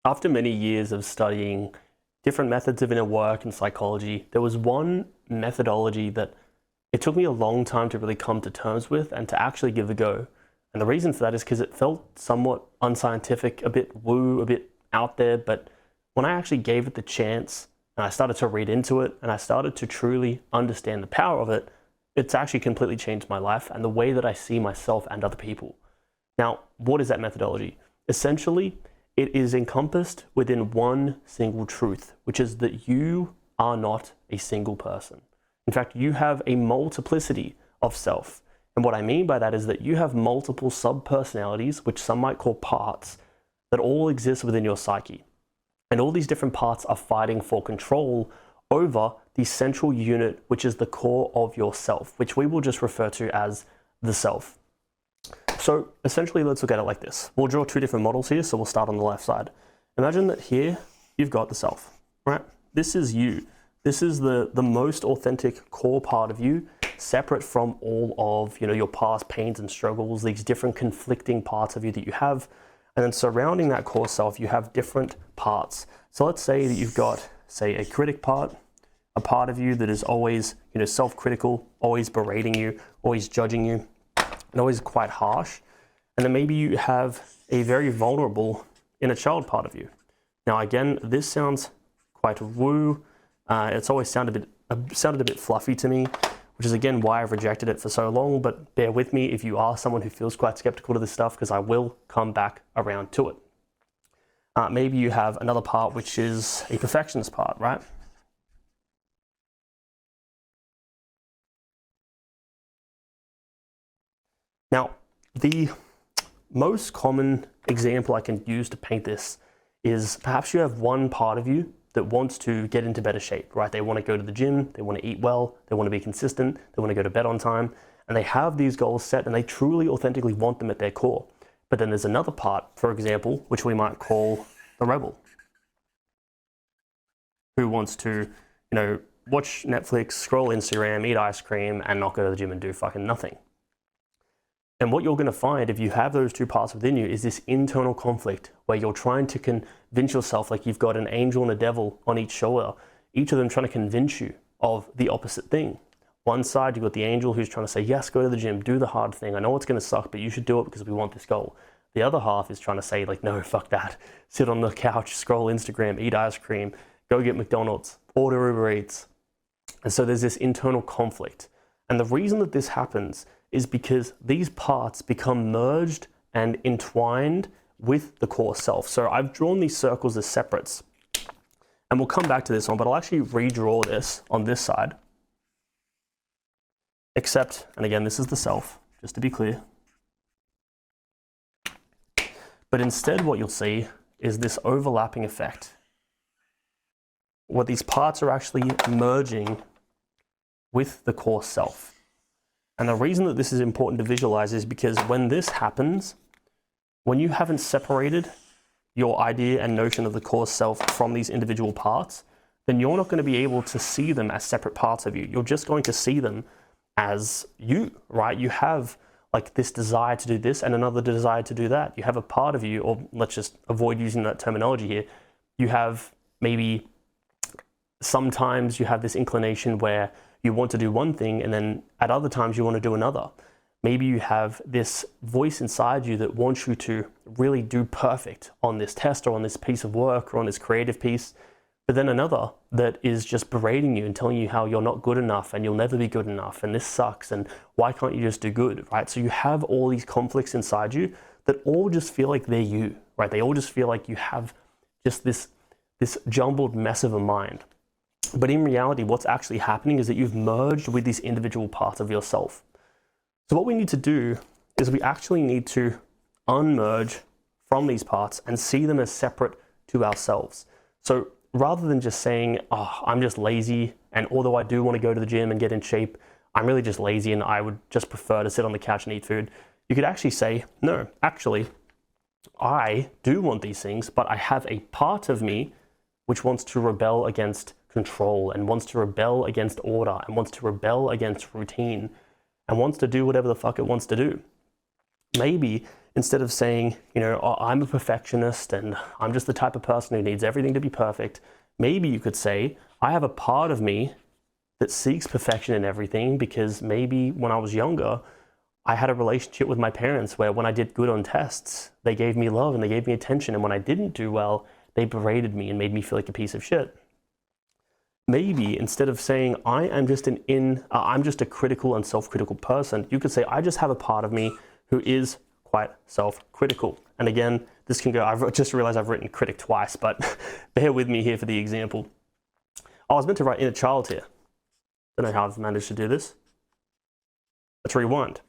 After many years of studying different methods of inner work and psychology, there was one methodology that it took me a long time to really come to terms with and to actually give a go. And the reason for that is because it felt somewhat unscientific, a bit woo, a bit out there. But when I actually gave it the chance and I started to read into it and I started to truly understand the power of it, it's actually completely changed my life and the way that I see myself and other people. Now, what is that methodology? Essentially, it is encompassed within one single truth, which is that you are not a single person. In fact, you have a multiplicity of self. And what I mean by that is that you have multiple sub-personalities, which some might call parts, that all exist within your psyche. And all these different parts are fighting for control over the central unit, which is the core of yourself, which we will just refer to as the self. So essentially, let's look at it like this. We'll draw two different models here, so we'll start on the left side. Imagine that here, you've got the self, right? This is you. This is the most authentic core part of you, separate from all of your past pains and struggles, these different conflicting parts of you that you have. And then surrounding that core self, you have different parts. So let's say that you've got, say, a critic part, a part of you that is always self-critical, always berating you, always judging you, and always quite harsh. And then maybe you have a very vulnerable inner child part of you. Now, again, this sounds quite woo. It's always sounded a bit fluffy to me, which is again why I've rejected it for so long. But bear with me if you are someone who feels quite skeptical to this stuff, because I will come back around to it. Maybe you have another part which is a perfectionist part, right? Now, the most common example I can use to paint this is perhaps you have one part of you that wants to get into better shape, right? They want to go to the gym, they want to eat well, they want to be consistent, they want to go to bed on time, and they have these goals set and they truly, authentically want them at their core. But then there's another part, for example, which we might call the rebel, who wants to, watch Netflix, scroll Instagram, eat ice cream, and not go to the gym and do fucking nothing. And what you're going to find if you have those two parts within you is this internal conflict where you're trying to convince yourself like you've got an angel and a devil on each shoulder, each of them trying to convince you of the opposite thing. One side, you've got the angel who's trying to say, yes, go to the gym, do the hard thing. I know it's going to suck, but you should do it because we want this goal. The other half is trying to say like, no, fuck that. Sit on the couch, scroll Instagram, eat ice cream, go get McDonald's, order Uber Eats. And so there's this internal conflict. And the reason that this happens is because these parts become merged and entwined with the core self. So I've drawn these circles as separates. And we'll come back to this one, but I'll actually redraw this on this side. Except, and again, this is the self, just to be clear. But instead what you'll see is this overlapping effect, where these parts are actually merging with the core self. And the reason that this is important to visualize is because when this happens, when you haven't separated your idea and notion of the core self from these individual parts, then you're not going to be able to see them as separate parts of you. You're just going to see them as you, right? You have like this desire to do this and another desire to do that. You have a part of you, or let's just avoid using that terminology here. You have maybe sometimes you have this inclination where you want to do one thing and then at other times you want to do another. Maybe you have this voice inside you that wants you to really do perfect on this test or on this piece of work or on this creative piece, but then another that is just berating you and telling you how you're not good enough and you'll never be good enough and this sucks and why can't you just do good, right? So you have all these conflicts inside you that all just feel like they're you, right? They all just feel like you have just this jumbled mess of a mind. But in reality, what's actually happening is that you've merged with these individual parts of yourself. So what we need to do is we actually need to unmerge from these parts and see them as separate to ourselves. So rather than just saying, oh, I'm just lazy, and although I do want to go to the gym and get in shape, I'm really just lazy and I would just prefer to sit on the couch and eat food. You could actually say, no, actually, I do want these things, but I have a part of me which wants to rebel against control and wants to rebel against order and wants to rebel against routine and wants to do whatever the fuck it wants to do. Maybe instead of saying, oh, I'm a perfectionist and I'm just the type of person who needs everything to be perfect, maybe you could say, I have a part of me that seeks perfection in everything because maybe when I was younger, I had a relationship with my parents where when I did good on tests, they gave me love and they gave me attention. And when I didn't do well, they berated me and made me feel like a piece of shit. Maybe instead of saying, I'm just a critical and self-critical person, you could say, I just have a part of me who is quite self-critical. And again, this can go, I've just realized I've written critic twice, but bear with me here for the example. I was meant to write inner child here. Don't know how I've managed to do this. Let's rewind.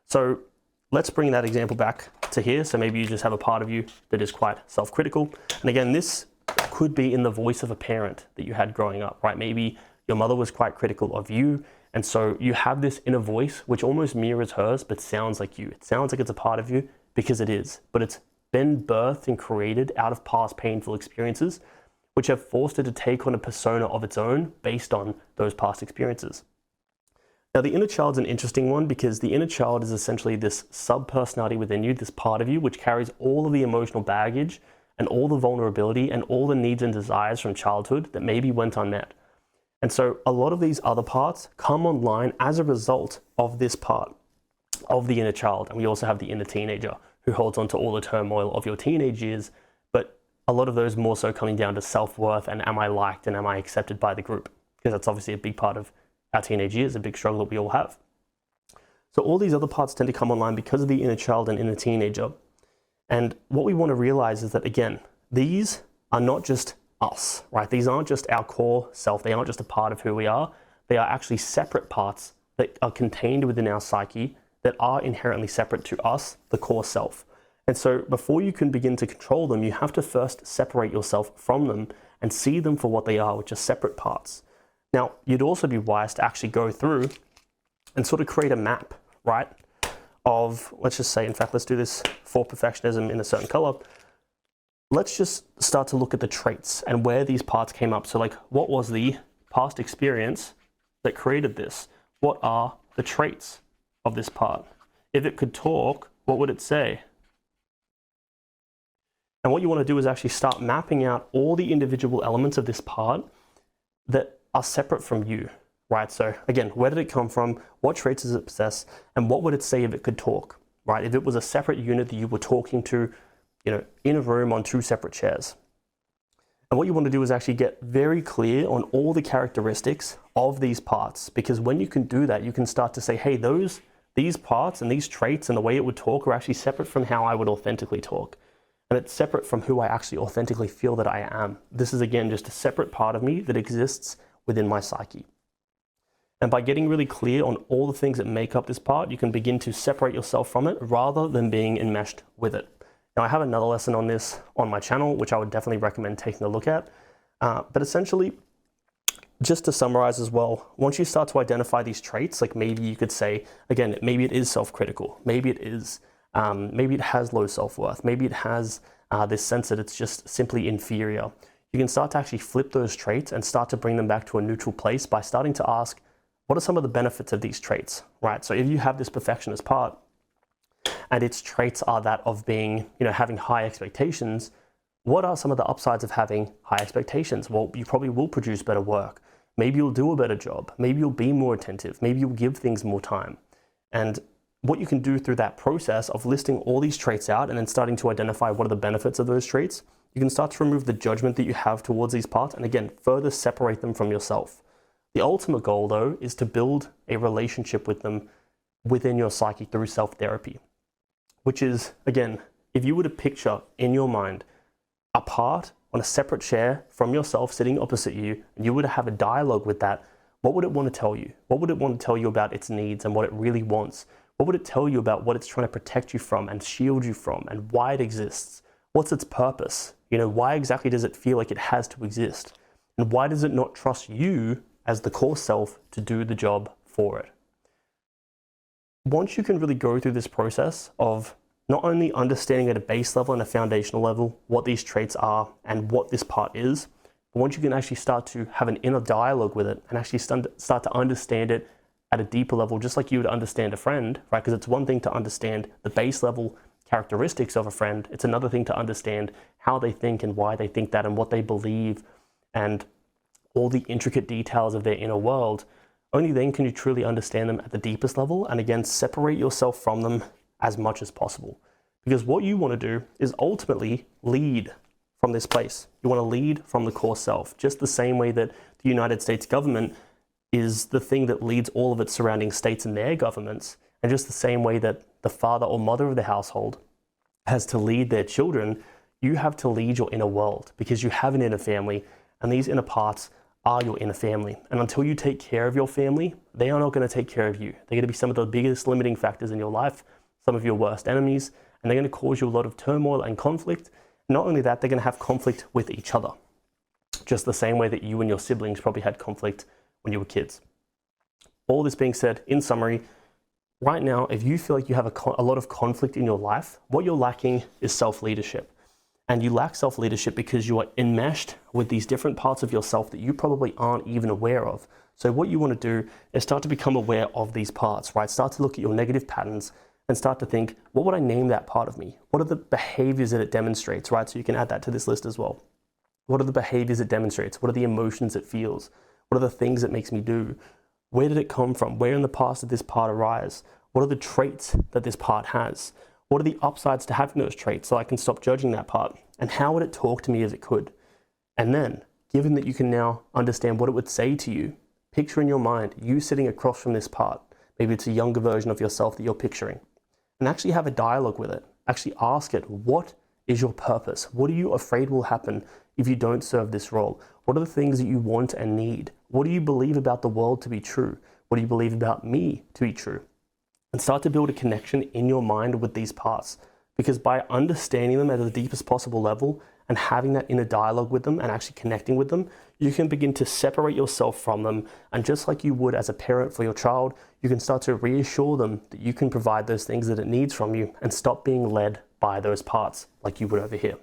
So let's bring that example back to here. So maybe you just have a part of you that is quite self-critical. And again, this could be in the voice of a parent that you had growing up, right? Maybe your mother was quite critical of you. And so you have this inner voice, which almost mirrors hers, but sounds like you. It sounds like it's a part of you because it is, but it's been birthed and created out of past painful experiences, which have forced it to take on a persona of its own based on those past experiences. Now, the inner child's an interesting one because the inner child is essentially this sub-personality within you, this part of you, which carries all of the emotional baggage and all the vulnerability and all the needs and desires from childhood that maybe went unmet. And so a lot of these other parts come online as a result of this part of the inner child. And we also have the inner teenager who holds on to all the turmoil of your teenage years, but a lot of those more so coming down to self-worth and am I liked and am I accepted by the group? Because that's obviously a big part of our teenage years, a big struggle that we all have. So all these other parts tend to come online because of the inner child and inner teenager. And what we want to realize is that, again, these are not just us, right? These aren't just our core self. They aren't just a part of who we are. They are actually separate parts that are contained within our psyche that are inherently separate to us, the core self. And so before you can begin to control them, you have to first separate yourself from them and see them for what they are, which are separate parts. Now, you'd also be wise to actually go through and sort of create a map, right? Of, let's just say, in fact, let's do this for perfectionism in a certain color. Let's just start to look at the traits and where these parts came up. So like, what was the past experience that created this? What are the traits of this part? If it could talk, what would it say? And what you want to do is actually start mapping out all the individual elements of this part that are separate from you, right? So again, where did it come from? What traits does it possess? And what would it say if it could talk, right? If it was a separate unit that you were talking to, in a room on two separate chairs. And what you want to do is actually get very clear on all the characteristics of these parts, because when you can do that, you can start to say, hey, these parts and these traits and the way it would talk are actually separate from how I would authentically talk. And it's separate from who I actually authentically feel that I am. This is, again, just a separate part of me that exists within my psyche. And by getting really clear on all the things that make up this part, you can begin to separate yourself from it rather than being enmeshed with it. Now, I have another lesson on this on my channel, which I would definitely recommend taking a look at. But essentially, just to summarize as well, once you start to identify these traits, like maybe you could say, again, maybe it is self-critical, maybe it is, maybe it has low self-worth, maybe it has this sense that it's just simply inferior. You can start to actually flip those traits and start to bring them back to a neutral place by starting to ask, what are some of the benefits of these traits, right? So if you have this perfectionist part, and its traits are that of being, having high expectations, what are some of the upsides of having high expectations? Well, you probably will produce better work. Maybe you'll do a better job. Maybe you'll be more attentive. Maybe you'll give things more time. And what you can do through that process of listing all these traits out and then starting to identify what are the benefits of those traits, you can start to remove the judgment that you have towards these parts and, again, further separate them from yourself. The ultimate goal, though, is to build a relationship with them within your psyche through self-therapy. Which is, again, if you were to picture in your mind a part on a separate chair from yourself sitting opposite you, and you were to have a dialogue with that, what would it want to tell you? What would it want to tell you about its needs and what it really wants? What would it tell you about what it's trying to protect you from and shield you from and why it exists? What's its purpose? Why exactly does it feel like it has to exist? And why does it not trust you as the core self to do the job for it? Once you can really go through this process of not only understanding at a base level and a foundational level what these traits are and what this part is, but once you can actually start to have an inner dialogue with it and actually start to understand it at a deeper level, just like you would understand a friend, right? Because it's one thing to understand the base level characteristics of a friend. It's another thing to understand how they think and why they think that and what they believe and all the intricate details of their inner world. Only then can you truly understand them at the deepest level, and again, separate yourself from them as much as possible. Because what you want to do is ultimately lead from this place. You want to lead from the core self, just the same way that the United States government is the thing that leads all of its surrounding states and their governments, and just the same way that the father or mother of the household has to lead their children, you have to lead your inner world, because you have an inner family, and these inner parts are your inner family. And until you take care of your family, they are not going to take care of you. They're going to be some of the biggest limiting factors in your life, some of your worst enemies, and they're going to cause you a lot of turmoil and conflict. Not only that, they're going to have conflict with each other, just the same way that you and your siblings probably had conflict when you were kids. All this being said, in summary, right now, if you feel like you have a lot of conflict in your life, what you're lacking is self-leadership. And you lack self-leadership because you are enmeshed with these different parts of yourself that you probably aren't even aware of. So what you want to do is start to become aware of these parts, right? Start to look at your negative patterns and start to think, what would I name that part of me? What are the behaviors that it demonstrates, right? So you can add that to this list as well. What are the behaviors it demonstrates? What are the emotions it feels? What are the things it makes me do? Where did it come from? Where in the past did this part arise? What are the traits that this part has? What are the upsides to having those traits so I can stop judging that part? And how would it talk to me if it could? And then, given that you can now understand what it would say to you, picture in your mind you sitting across from this part. Maybe it's a younger version of yourself that you're picturing. And actually have a dialogue with it. Actually ask it, what is your purpose? What are you afraid will happen if you don't serve this role? What are the things that you want and need? What do you believe about the world to be true? What do you believe about me to be true? And start to build a connection in your mind with these parts. Because by understanding them at the deepest possible level and having that inner dialogue with them and actually connecting with them, you can begin to separate yourself from them. And just like you would as a parent for your child, you can start to reassure them that you can provide those things that it needs from you and stop being led by those parts like you would over here.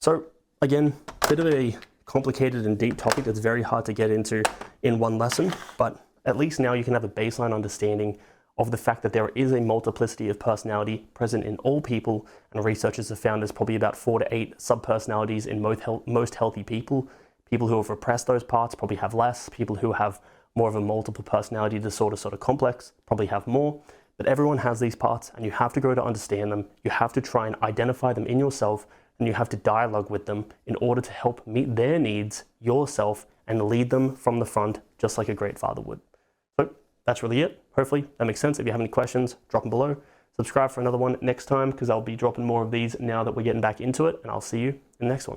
So again, a bit of a complicated and deep topic that's very hard to get into in one lesson, but at least now you can have a baseline understanding of the fact that there is a multiplicity of personality present in all people, and researchers have found there's probably about 4 to 8 subpersonalities in most healthy people. People who have repressed those parts probably have less. People who have more of a multiple personality disorder sort of complex probably have more. But everyone has these parts, and you have to grow to understand them. You have to try and identify them in yourself, and you have to dialogue with them in order to help meet their needs yourself and lead them from the front, just like a great father would. So that's really it. Hopefully that makes sense. If you have any questions, drop them below. Subscribe for another one next time, because I'll be dropping more of these now that we're getting back into it, and I'll see you in the next one.